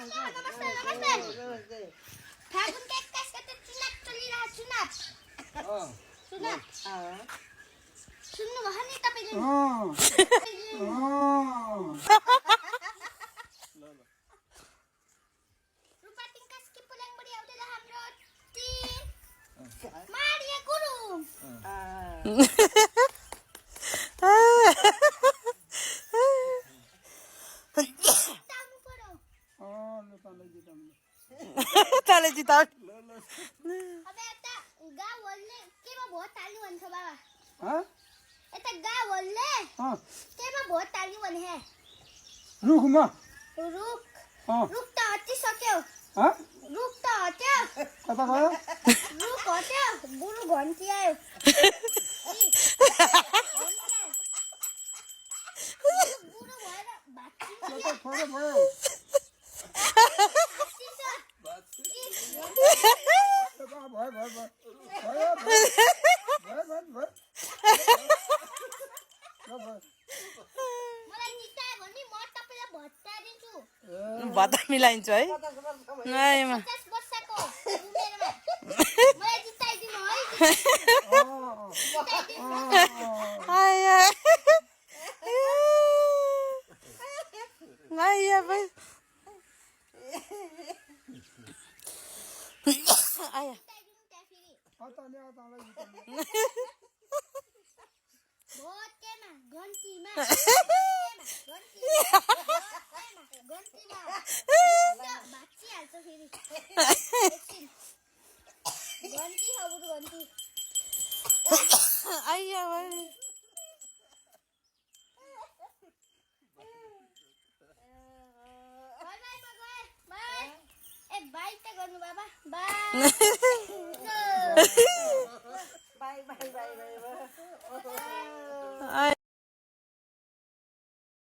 नमस्ते फागुन के 21 गते चुनाव चलिरहेको चुनाव चुनाव सुन्नु भयो नि तपाईले रुपाटिङ कास्की पुलाङबडी आउँदै हाम्रो टिम मारिया गुरुङ ताले जिता अब यता गाउँहरुले केमा भोट हाल्नु भन्छ बाबा यता गाउँहरुले केमा भोट हाल्नु भने हे रुखमा रुख रुख त हटिसक्यो रुख त हट्यो कता गयो रुख हट्यो बुढो घन्टी आयो बुढो भएर भाँच्चिन्छ कता छोरो भयो भयो भयो भयो मलाई जितायो भने म तपाईलाई भत्ता दिन्छु भत्ता मिलाइन्छ है 50 वर्षको उमेरमा मलाई जिताइदिनु है आया आया भाइ आया भोट केमा घन्टीमा घन्टीमा भाँचिहाल्छ फेरि घन्टी हो बुढो घन्टी आया भाइ बाई बाई म गए बाई ए बाई त गर्नु बाबा बाई आया